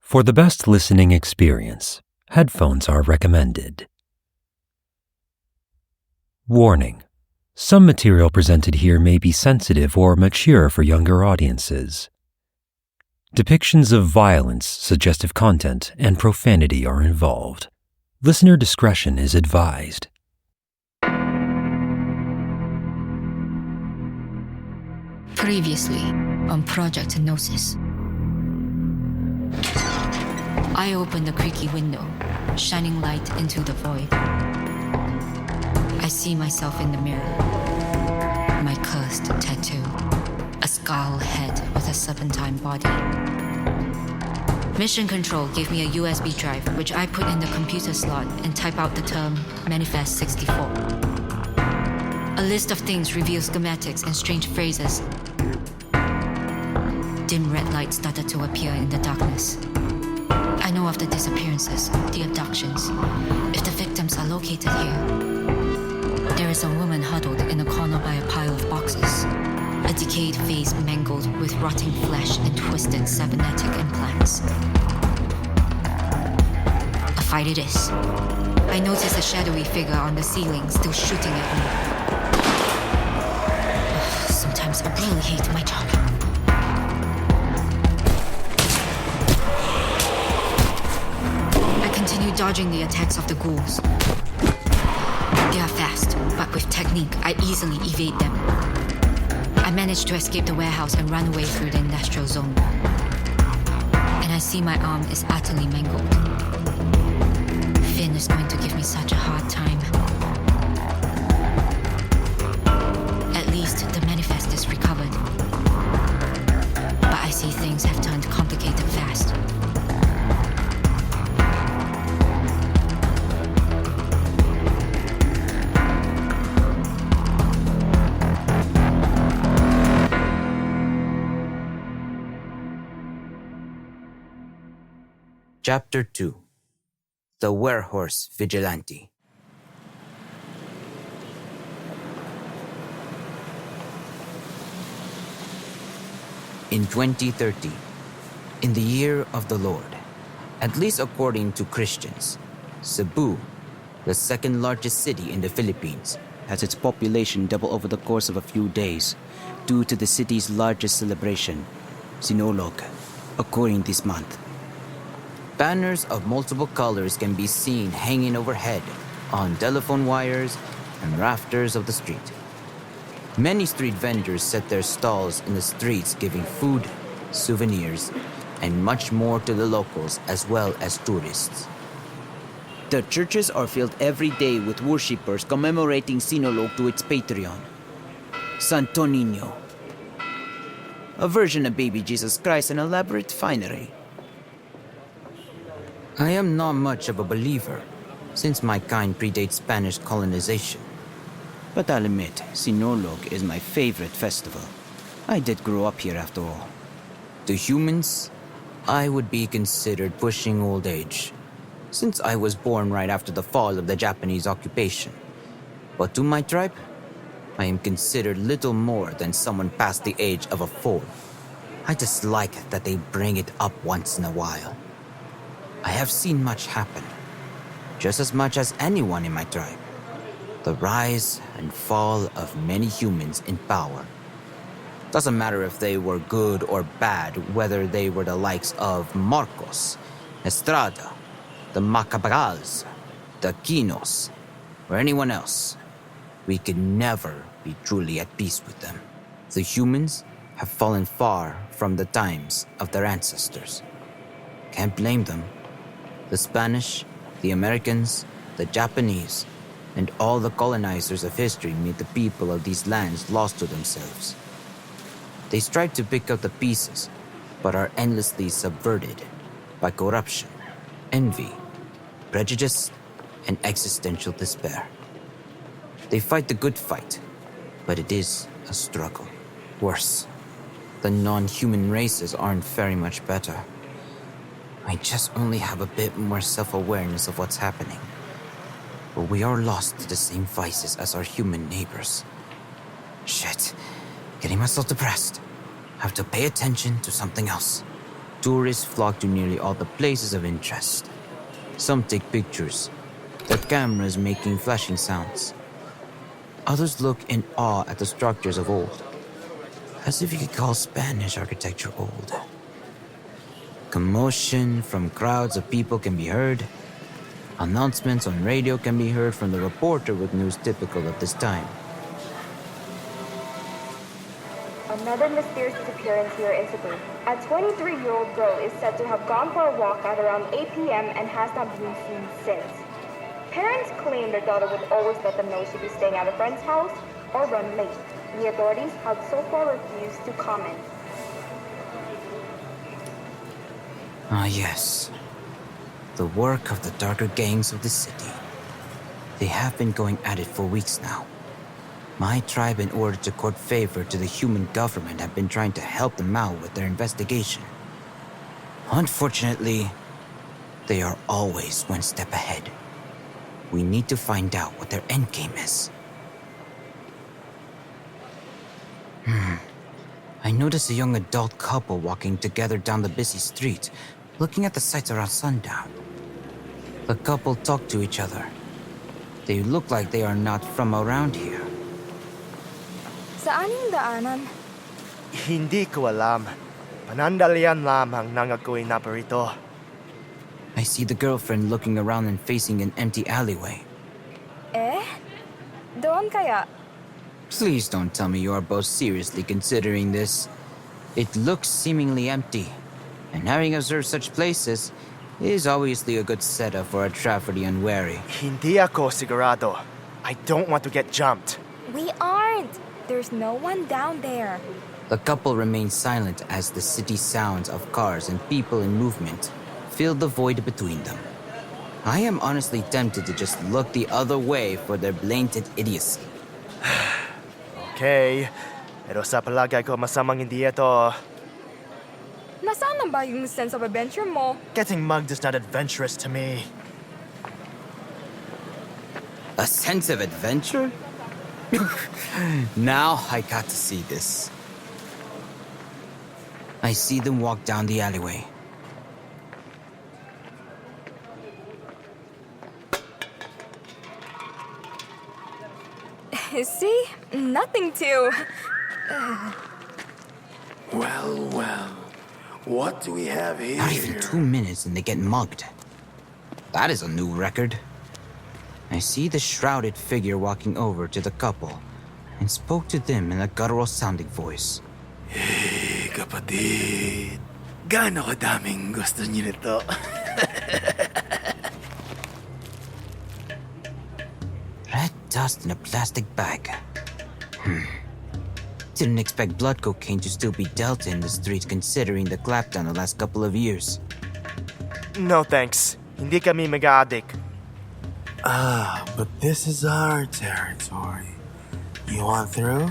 For the best listening experience, headphones are recommended. Warning: some material presented here may be sensitive or mature for younger audiences. Depictions of violence, suggestive content, and profanity are involved. Listener discretion is advised. Previously on Project Gnosis. I open the creaky window, shining light into the void. I see myself in the mirror. My cursed tattoo. A skull head with a serpentine body. Mission Control gave me a USB drive, which I put in the computer slot and type out the term Manifest 64. A list of things reveals schematics and strange phrases. Dim red light started to appear in the darkness. I know of the disappearances, the abductions, if the victims are located here. There is a woman huddled in a corner by a pile of boxes. A decayed face mangled with rotting flesh and twisted cybernetic implants. A fight it is. I notice a shadowy figure on the ceiling still shooting at me. Sometimes I really hate my job. I continue dodging the attacks of the ghouls. They are fast, but with technique, I easily evade them. I manage to escape the warehouse and run away through the industrial zone. And I see my arm is utterly mangled. Finn is going to give me such a hard time. At least the manifest is recovered. But I see things have turned complicated fast. Chapter 2. The Werehorse Vigilante. In 2030, in the year of the Lord, at least according to Christians, Cebu, the second largest city in the Philippines, has its population double over the course of a few days due to the city's largest celebration, Sinulog, occurring this month. Banners of multiple colors can be seen hanging overhead on telephone wires and rafters of the street. Many street vendors set their stalls in the streets giving food, souvenirs, and much more to the locals as well as tourists. The churches are filled every day with worshippers commemorating Sinulog to its patron, Santo Niño, a version of baby Jesus Christ in elaborate finery. I am not much of a believer, since my kind predates Spanish colonization. But I'll admit, Sinulog is my favorite festival. I did grow up here after all. To humans, I would be considered pushing old age, since I was born right after the fall of the Japanese occupation. But to my tribe, I am considered little more than someone past the age of a fool. I dislike that they bring it up once in a while. I have seen much happen, just as much as anyone in my tribe. The rise and fall of many humans in power. Doesn't matter if they were good or bad, whether they were the likes of Marcos, Estrada, the Macabrals, the Quinos, or anyone else. We could never be truly at peace with them. The humans have fallen far from the times of their ancestors. Can't blame them. The Spanish, the Americans, the Japanese, and all the colonizers of history made the people of these lands lost to themselves. They strive to pick up the pieces, but are endlessly subverted by corruption, envy, prejudice, and existential despair. They fight the good fight, but it is a struggle. Worse, the non-human races aren't very much better. I just only have a bit more self-awareness of what's happening. But we are lost to the same vices as our human neighbors. Shit, getting myself depressed. Have to pay attention to something else. Tourists flock to nearly all the places of interest. Some take pictures, their cameras making flashing sounds. Others look in awe at the structures of old, as if you could call Spanish architecture old. Commotion from crowds of people can be heard. Announcements on radio can be heard from the reporter with news typical of this time. Another mysterious disappearance here in Cebu. A 23-year-old girl is said to have gone for a walk at around 8 p.m. and has not been seen since. Parents claim their daughter would always let them know she'd be staying at a friend's house or run late. The authorities have so far refused to comment. Ah, yes. The work of the darker gangs of the city. They have been going at it for weeks now. My tribe, in order to court favor to the human government, have been trying to help them out with their investigation. Unfortunately, they are always one step ahead. We need to find out what their endgame is. I noticed a young adult couple walking together down the busy street, looking at the sights around sundown. The couple talk to each other. They look like they are not from around here. Saan yung daanan? Hindi ko alam. Panandalian lamang nang ako'y naparito. I see the girlfriend looking around and facing an empty alleyway. Eh? Doon kaya? Please don't tell me you are both seriously considering this. It looks seemingly empty, and having observed such places is obviously a good setup for a trafficker unwary. Hindi ako sigurado. I don't want to get jumped. We aren't. There's no one down there. The couple remains silent as the city sounds of cars and people in movement fill the void between them. I am honestly tempted to just look the other way for their blatant idiocy. Okay, pero sa palagay ko masamang hindi ito. Nasaan na ba yung sense of adventure mo? Getting mugged is not adventurous to me. A sense of adventure? Now I got to see this. I see them walk down the alleyway. See? Nothing to... Well. What do we have here? Not even 2 minutes and they get mugged. That is a new record. I see the shrouded figure walking over to the couple and spoke to them in a guttural-sounding voice. Hey, kapatid. Gaano kadaming gusto niyo nito? Red dust in a plastic bag. Didn't expect blood cocaine to still be dealt in the streets considering the clapdown the last couple of years. No thanks. Hindi kami mag-addict. But this is our territory. You want through?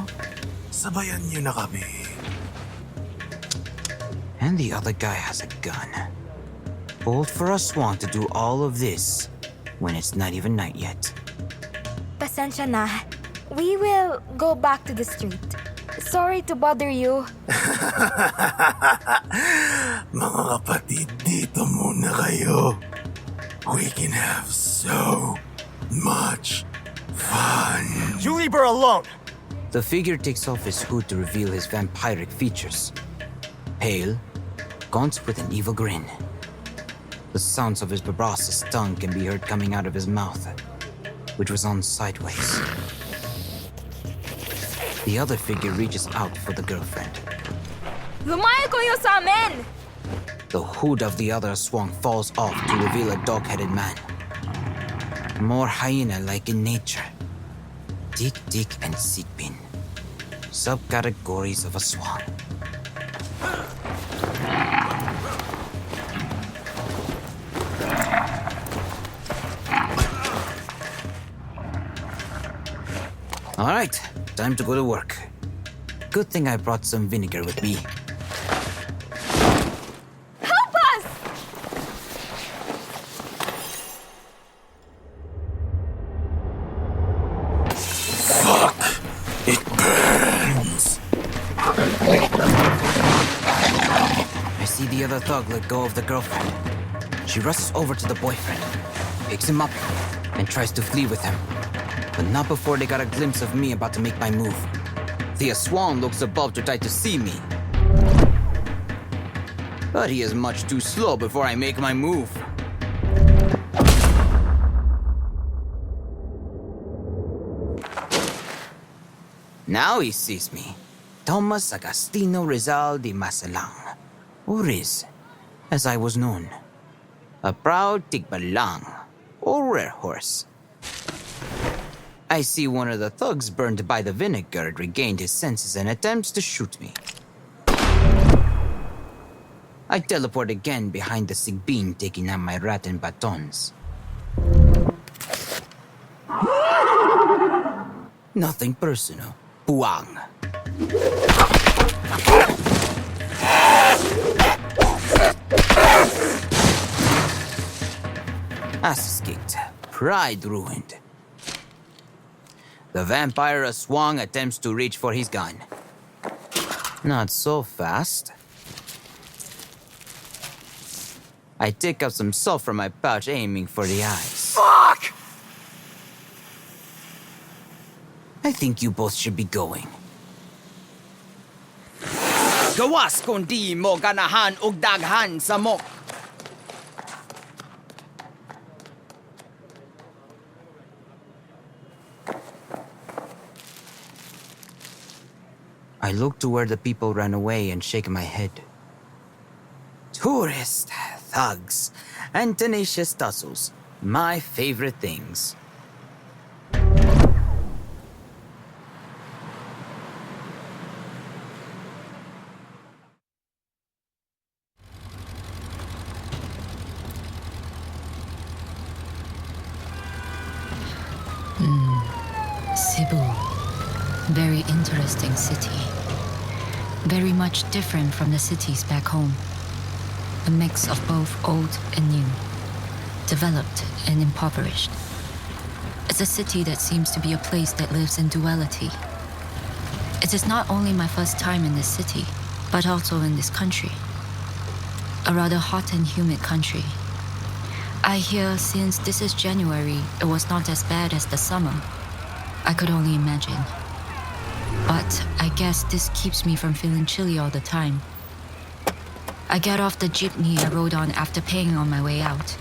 Sabayan niyo na kami. And the other guy has a gun. Bold for a swan to do all of this when it's not even night yet. Pasensya na. We will go back to the street. Sorry to bother you. Mga kapatid, dito muna kayo. We can have so much fun. You leave her alone! The figure takes off his hood to reveal his vampiric features. Pale, gaunt with an evil grin. The sounds of his proboscis tongue can be heard coming out of his mouth, which was on sideways. The other figure reaches out for the girlfriend. Lumayo kayo sa amin! The hood of the other swan falls off to reveal a dog-headed man. More hyena-like in nature. Dik and Sitpin. Subcategories of a swan. All right, time to go to work. Good thing I brought some vinegar with me. Help us! Fuck! It burns! I see the other thug let go of the girlfriend. She rushes over to the boyfriend, picks him up, and tries to flee with him. But not before they got a glimpse of me about to make my move. The Swan looks above to try to see me. But he is much too slow before I make my move. Now he sees me. Thomas Agustino Rizal de Masalang, or Riz, as I was known. A proud Tigbalang, or Werehorse. I see one of the thugs burned by the vinegar regained his senses and attempts to shoot me. I teleport again behind the Sigbin, taking out my rat and batons. Nothing personal. Puang. Ass kicked. Pride ruined. The vampire Swang attempts to reach for his gun. Not so fast. I take out some salt from my pouch, aiming for the eyes. Fuck! I think you both should be going. Gawas kung di mo ganahan og daghan sa mok. I look to where the people ran away and shake my head. Tourists, thugs, and tenacious tussles. My favorite things. Cebu. Very interesting city. Very much different from the cities back home. A mix of both old and new. Developed and impoverished. It's a city that seems to be a place that lives in duality. It is not only my first time in this city, but also in this country. A rather hot and humid country. I hear since this is January, it was not as bad as the summer. I could only imagine. But I guess this keeps me from feeling chilly all the time. I get off the jeepney I rode on after paying on my way out.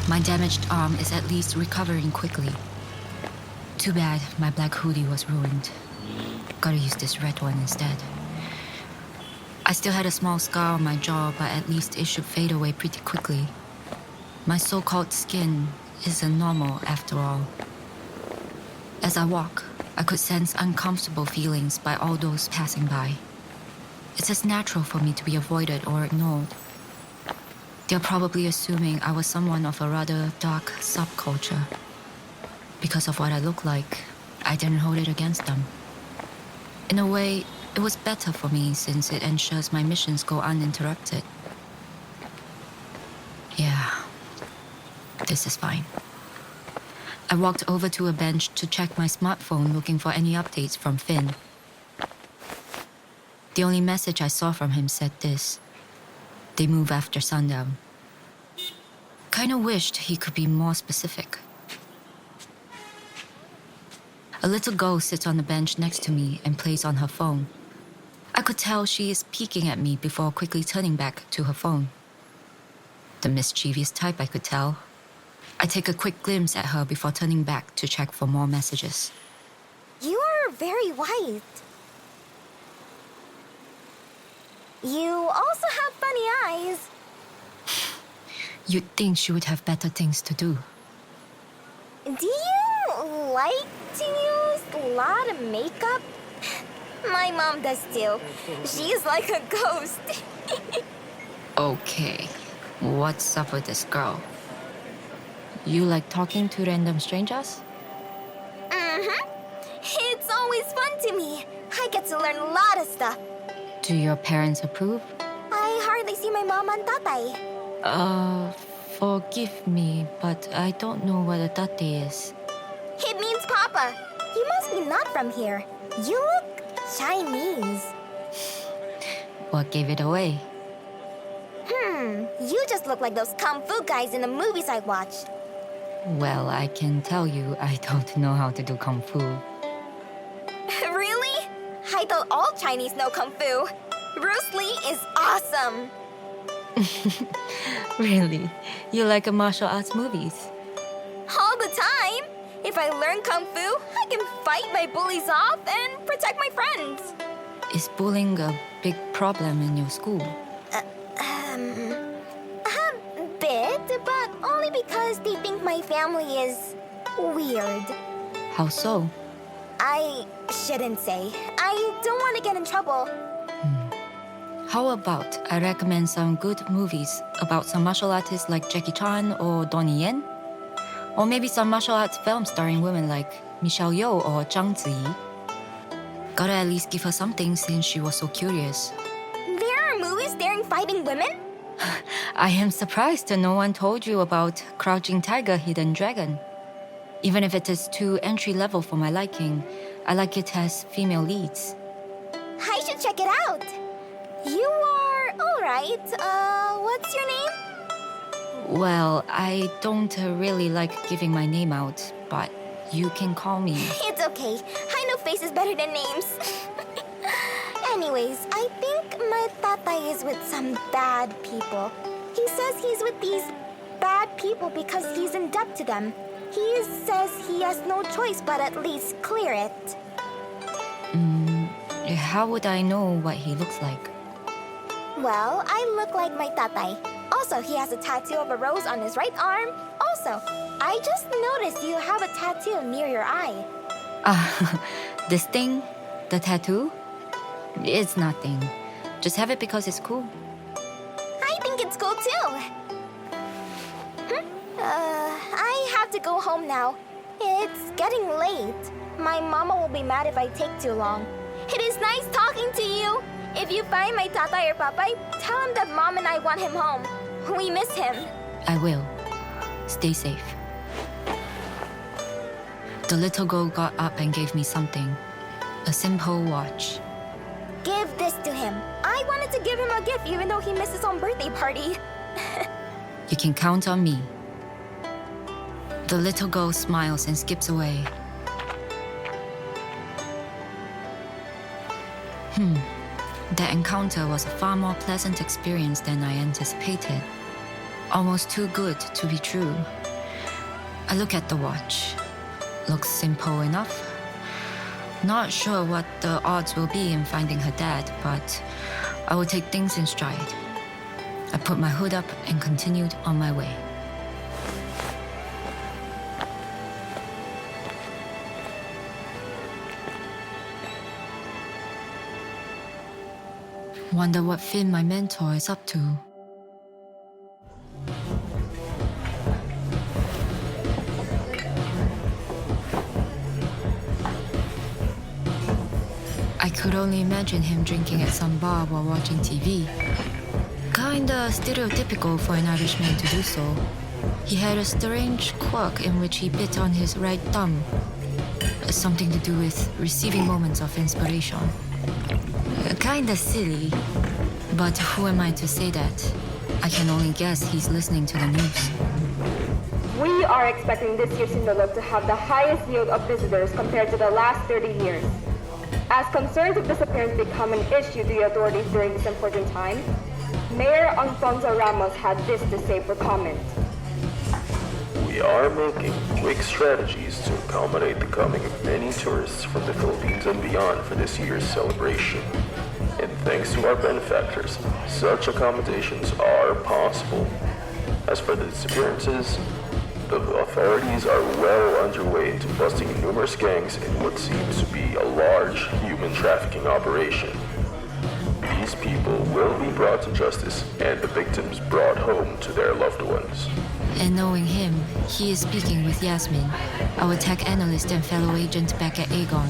My damaged arm is at least recovering quickly. Too bad my black hoodie was ruined. Gotta use this red one instead. I still had a small scar on my jaw, but at least it should fade away pretty quickly. My so-called skin isn't normal after all. As I walk, I could sense uncomfortable feelings by all those passing by. It's as natural for me to be avoided or ignored. They're probably assuming I was someone of a rather dark subculture. Because of what I look like, I didn't hold it against them. In a way, it was better for me since it ensures my missions go uninterrupted. Yeah, this is fine. I walked over to a bench to check my smartphone looking for any updates from Finn. The only message I saw from him said this: they move after sundown. Kinda wished he could be more specific. A little girl sits on the bench next to me and plays on her phone. I could tell she is peeking at me before quickly turning back to her phone. The mischievous type, I could tell. I take a quick glimpse at her before turning back to check for more messages. You are very white. You also have funny eyes. You'd think she would have better things to do. Do you like to use a lot of makeup? My mom does too. She's like a ghost. Okay, what's up with this girl? You like talking to random strangers? Mm-hmm. It's always fun to me. I get to learn a lot of stuff. Do your parents approve? I hardly see my mom and tatay. Forgive me, but I don't know what a tate is. It means Papa Papa, you must be not from here. You look Chinese. What gave it away? You just look like those kung fu guys in the movies I watch. Well, I can tell you I don't know how to do kung fu. Really? I thought all Chinese know kung fu. Bruce Lee is awesome. Really? You like martial arts movies? All the time. If I learn kung fu, I can fight my bullies off and protect my friends. Is bullying a big problem in your school? A bit, but only because they think my family is weird. How so? I shouldn't say. I don't want to get in trouble. How about I recommend some good movies about some martial artists like Jackie Chan or Donnie Yen? Or maybe some martial arts films starring women like Michelle Yeoh or Zhang Ziyi. Gotta at least give her something since she was so curious. There are movies starring fighting women? I am surprised that no one told you about Crouching Tiger, Hidden Dragon. Even if it is too entry-level for my liking, I like it as female leads. I should check it out. You are alright. What's your name? Well, I don't really like giving my name out, but you can call me. It's okay. I know faces better than names. Anyways, I think my tatay is with some bad people. He says he's with these bad people because he's in debt to them. He says he has no choice but at least clear it. How would I know what he looks like? Well, I look like my tatay. Also, he has a tattoo of a rose on his right arm. Also, I just noticed you have a tattoo near your eye. This thing? The tattoo? It's nothing. Just have it because it's cool. I think it's cool too. I have to go home now. It's getting late. My mama will be mad if I take too long. It is nice talking to you. If you find my tatay or papay, tell him that mom and I want him home. We miss him. I will. Stay safe. The little girl got up and gave me something. A simple watch. Give this to him. I wanted to give him a gift even though he missed his own birthday party. You can count on me. The little girl smiles and skips away. That encounter was a far more pleasant experience than I anticipated. Almost too good to be true. I look at the watch. Looks simple enough. Not sure what the odds will be in finding her dad, but I will take things in stride. I put my hood up and continued on my way. Wonder what Finn, my mentor, is up to. I could only imagine him drinking at some bar while watching TV. Kinda stereotypical for an Irishman to do so. He had a strange quirk in which he bit on his right thumb. Something to do with receiving moments of inspiration. Kinda silly, but who am I to say that? I can only guess he's listening to the news. We are expecting this year's Sinulog to have the highest yield of visitors compared to the last 30 years. As concerns of disappearance become an issue to the authorities during this important time, Mayor Alfonso Ramos had this to say for comment. We are making quick strategies to accommodate the coming of many tourists from the Philippines and beyond for this year's celebration. And thanks to our benefactors, such accommodations are possible. As for the disappearances, the authorities are well underway into busting numerous gangs in what seems to be a large human trafficking operation. These people will be brought to justice and the victims brought home to their loved ones. And knowing him, he is speaking with Yasmin, our tech analyst and fellow agent back at Aegon.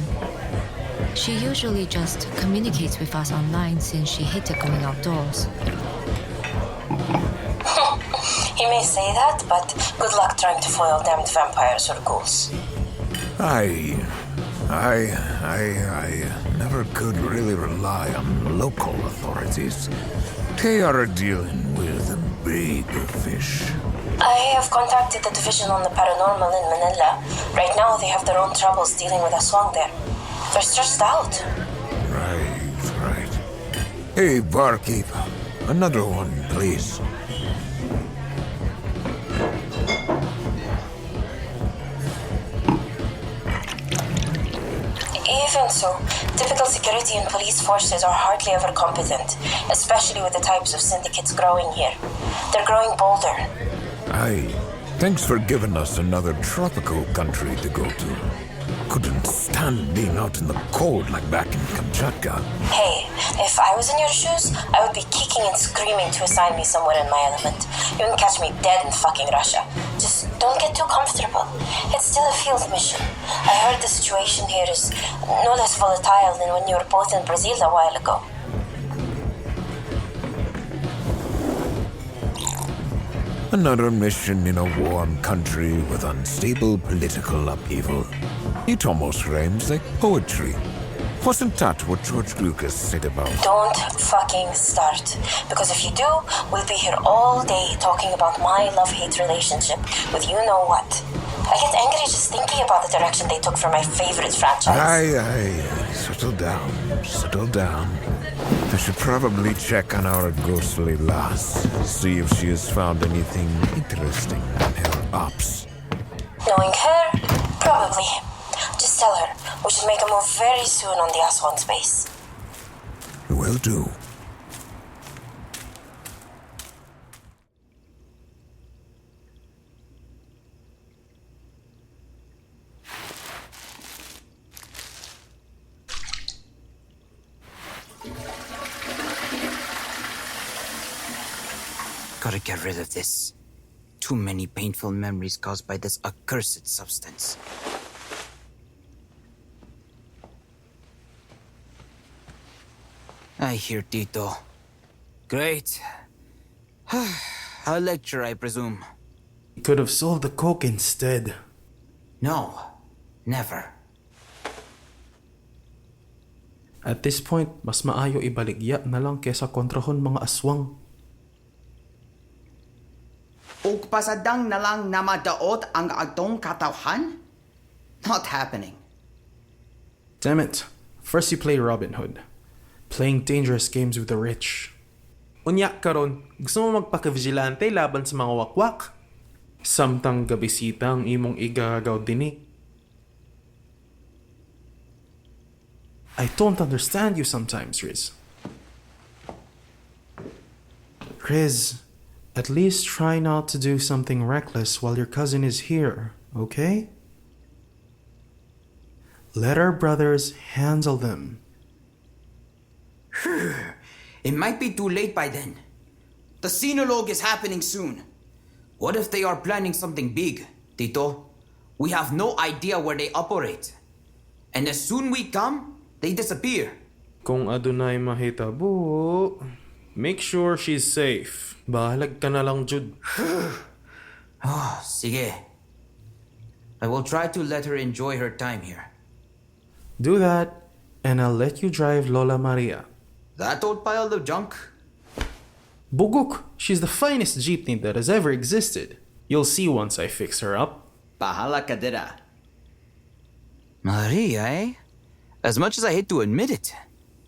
She usually just communicates with us online since she hated going outdoors. You may say that, but good luck trying to foil damned vampires or ghouls. I never could really rely on local authorities. They are dealing with big fish. I have contacted the division on the paranormal in Manila. Right now, they have their own troubles dealing with Aswang there. They're stressed out. Right. Hey, barkeep. Another one, please. Even so, typical security and police forces are hardly ever competent, especially with the types of syndicates growing here. They're growing bolder. Thanks for giving us another tropical country to go to. Couldn't stand being out in the cold like back in Kamchatka. Hey, if I was in your shoes, I would be kicking and screaming to assign me somewhere in my element. You can catch me dead in fucking Russia. Just don't get too comfortable. It's still a field mission. I heard the situation here is no less volatile than when you were both in Brazil a while ago. Another mission in a warm country with unstable political upheaval. It almost rhymes like poetry. Wasn't that what George Lucas said about? Don't fucking start. Because if you do, we'll be here all day talking about my love-hate relationship with you-know-what. I get angry just thinking about the direction they took for my favorite franchise. Settle down. I should probably check on our ghostly lass. See if she has found anything interesting in her ops. Knowing her, probably. Just tell her we should make a move very soon on the Aswan space. Will do. Gotta get rid of this. Too many painful memories caused by this accursed substance. I hear Tito. Great. A lecture, I presume. You could have sold the coke instead. No, never. At this point, mas maayo ibaligya na lang kesa kontrahon mga aswang. Og pasadang na lang namadaot ang agtong katawhan? Not happening. Damn it. First you play Robin Hood. Playing dangerous games with the rich. Unya karon, gusto mo magpaka-vigilante laban sa mga wakwak? Samtang gabisita ang imong igagaw dini. I don't understand you sometimes, Riz. Riz, at least try not to do something reckless while your cousin is here, okay? Let our brothers handle them. It might be too late by then. The Sinologue is happening soon. What if they are planning something big, Tito? We have no idea where they operate. And as soon we come, they disappear. Kung adunay mahitabo, make sure she's safe. Bahalag ka na lang, Jud. Sige. I will try to let her enjoy her time here. Do that, and I'll let you drive Lola Maria. That old pile of junk? Buguk, she's the finest jeepney that has ever existed. You'll see once I fix her up. Bahala ka dira. Maria, eh? As much as I hate to admit it,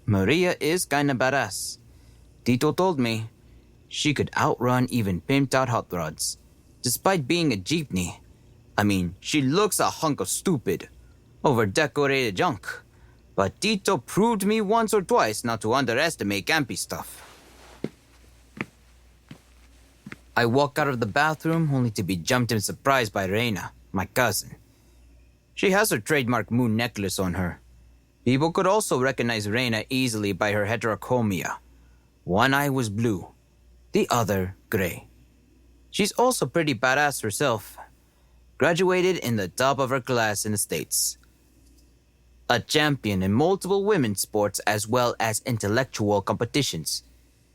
Maria is kinda badass. Tito told me she could outrun even pimped out hot rods, despite being a jeepney. I mean, she looks a hunk of stupid, over-decorated junk. But Tito proved me once or twice not to underestimate campy stuff. I walk out of the bathroom only to be jumped in surprise by Reina, my cousin. She has her trademark moon necklace on her. People could also recognize Reina easily by her heterochromia. One eye was blue, the other gray. She's also pretty badass herself. Graduated in the top of her class in the States. A champion in multiple women's sports as well as intellectual competitions.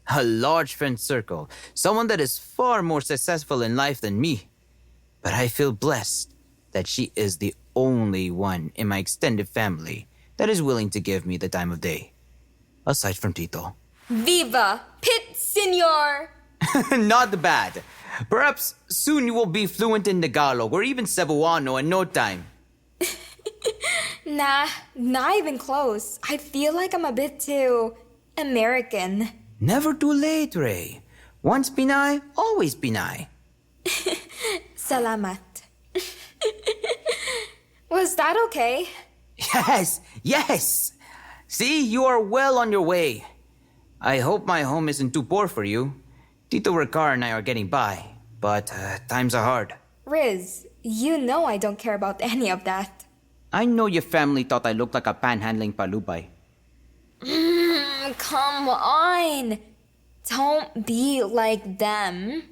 A large friend circle, someone that is far more successful in life than me. But I feel blessed that she is the only one in my extended family that is willing to give me the time of day. Aside from Tito. Viva Pit Senor! Not bad. Perhaps soon you will be fluent in Tagalog or even Cebuano in no time. Nah, not even close. I feel like I'm a bit too American. Never too late, Ray. Once Pinay, always Pinay. Salamat. Was that okay? Yes! See, you are well on your way. I hope my home isn't too poor for you. Tito Ricard and I are getting by, but times are hard. Riz, you know I don't care about any of that. I know your family thought I looked like a panhandling palubay. Come on. Don't be like them.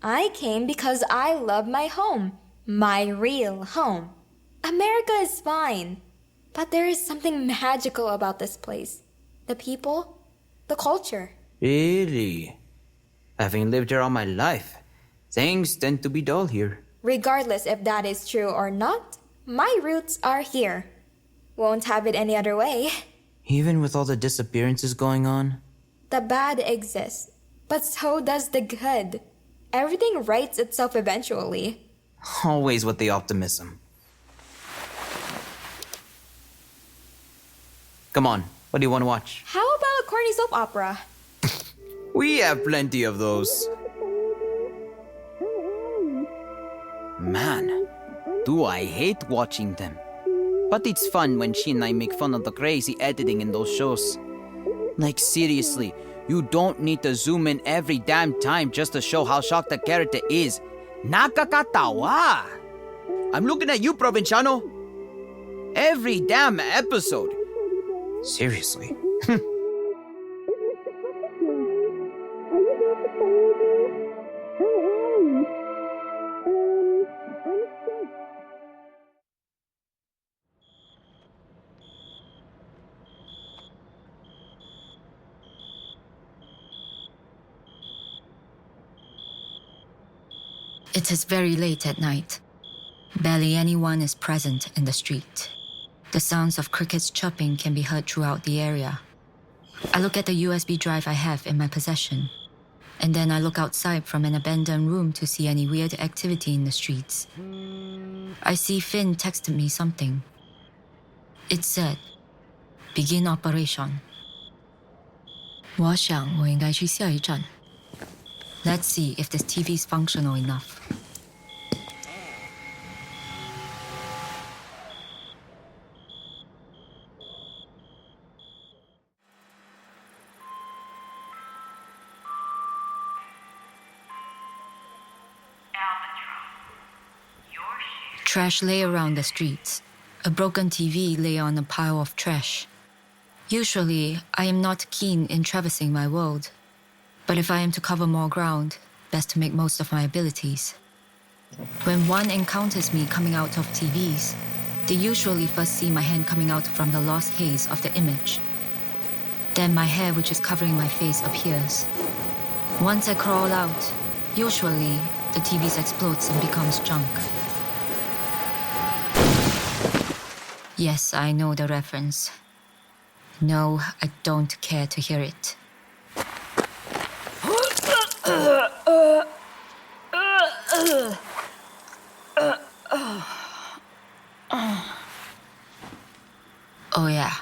I came because I love my home. My real home. America is fine. But there is something magical about this place. The people, the culture. Really? Having lived here all my life, things tend to be dull here. Regardless if that is true or not, my roots are here. Won't have it any other way. Even with all the disappearances going on? The bad exists, but so does the good. Everything rights itself eventually. Always with the optimism. Come on, what do you want to watch? How about a corny soap opera? We have plenty of those. Man, do I hate watching them. But it's fun when she and I make fun of the crazy editing in those shows. Like seriously, you don't need to zoom in every damn time just to show how shocked the character is. Nakakatawa! I'm looking at you, Provinciano. Every damn episode. Seriously. It is very late at night. Barely anyone is present in the street. The sounds of crickets chirping can be heard throughout the area. I look at the USB drive I have in my possession, and then I look outside from an abandoned room to see any weird activity in the streets. I see Finn texted me something. It said, "Begin operation." 我想我应该去下一站. Let's see if this TV is functional enough. Trash lay around the streets. A broken TV lay on a pile of trash. Usually, I am not keen in traversing my world. But if I am to cover more ground, best to make most of my abilities. When one encounters me coming out of TVs, they usually first see my hand coming out from the lost haze of the image. Then my hair, which is covering my face, appears. Once I crawl out, usually the TV explodes and becomes junk. Yes, I know the reference. No, I don't care to hear it. Oh yeah,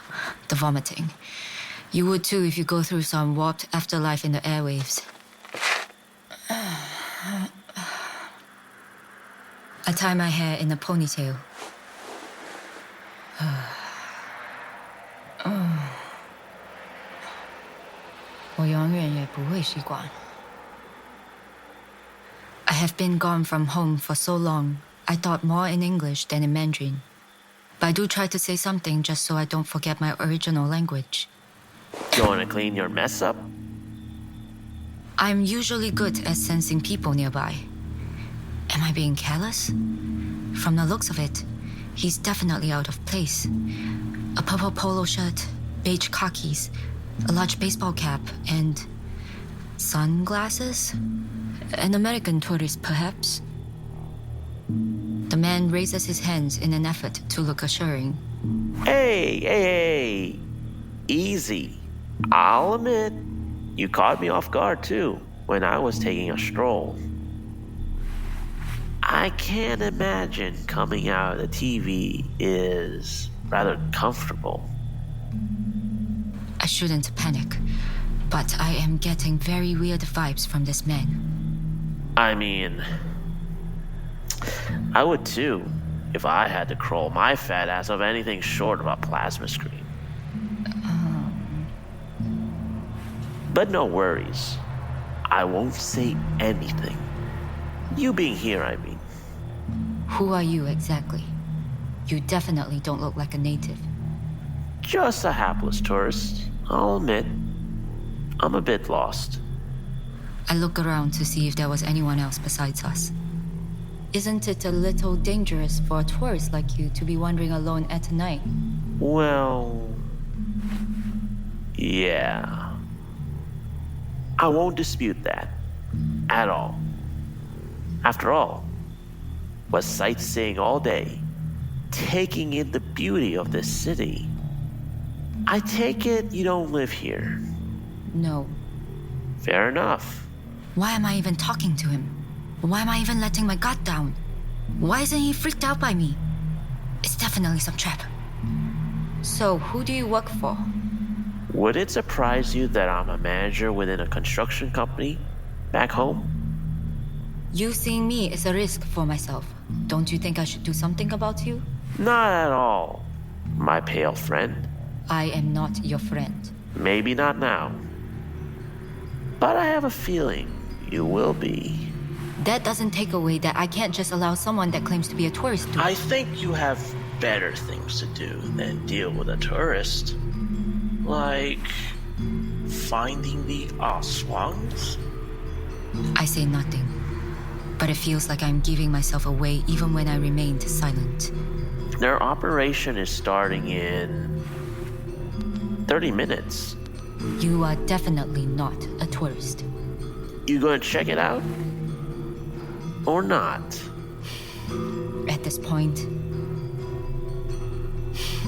the vomiting. You would too if you go through some warped afterlife in the airwaves. I tie my hair in a ponytail. I have been gone from home for so long, I thought more in English than in Mandarin. But I do try to say something just so I don't forget my original language. You want to clean your mess up? I'm usually good at sensing people nearby. Am I being careless? From the looks of it, he's definitely out of place. A purple polo shirt, beige khakis, a large baseball cap, and sunglasses? An American tourist, perhaps? The man raises his hands in an effort to look assuring. Hey. Easy. I'll admit, you caught me off guard too when I was taking a stroll. I can't imagine coming out of the TV is rather comfortable. I shouldn't panic, but I am getting very weird vibes from this man. I mean, I would too if I had to crawl my fat ass of anything short of a plasma screen. But no worries. I won't say anything. You being here, I mean. Who are you exactly? You definitely don't look like a native. Just a hapless tourist, I'll admit. I'm a bit lost. I look around to see if there was anyone else besides us. Isn't it a little dangerous for a tourist like you to be wandering alone at night? Well, yeah. I won't dispute that. At all. After all, was sightseeing all day, taking in the beauty of this city. I take it you don't live here. No. Fair enough. Why am I even talking to him? Why am I even letting my guard down? Why isn't he freaked out by me? It's definitely some trap. So, who do you work for? Would it surprise you that I'm a manager within a construction company back home? You seeing me is a risk for myself. Don't you think I should do something about you? Not at all, my pale friend. I am not your friend. Maybe not now. But I have a feeling you will be. That doesn't take away that I can't just allow someone that claims to be a tourist to... I think you have better things to do than deal with a tourist. Like finding the aswangs? I say nothing, but it feels like I'm giving myself away even when I remained silent. Their operation is starting in 30 minutes. You are definitely not a tourist. You gonna check it out? Or not? At this point,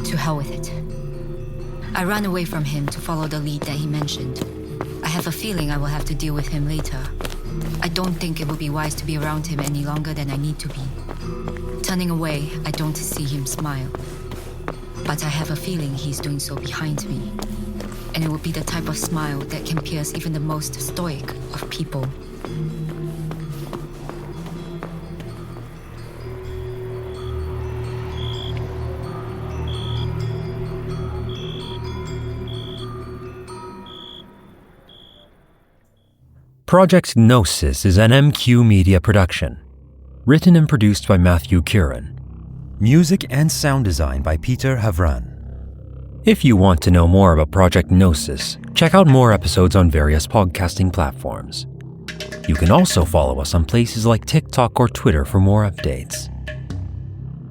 to hell with it. I ran away from him to follow the lead that he mentioned. I have a feeling I will have to deal with him later. I don't think it would be wise to be around him any longer than I need to be. Turning away, I don't see him smile. But I have a feeling he's doing so behind me. And it would be the type of smile that can pierce even the most stoic of people. Project Gnosis is an MQ Media production. Written and produced by Matthew Curran. Music and sound design by Peter Havran. If you want to know more about Project Gnosis, check out more episodes on various podcasting platforms. You can also follow us on places like TikTok or Twitter for more updates.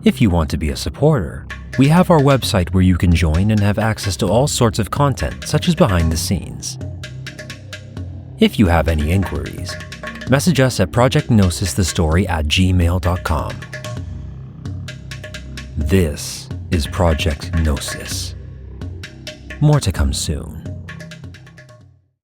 If you want to be a supporter, we have our website where you can join and have access to all sorts of content, such as behind the scenes. If you have any inquiries, message us at projectgnosisthestory@gmail.com. This is Project Gnosis. More to come soon.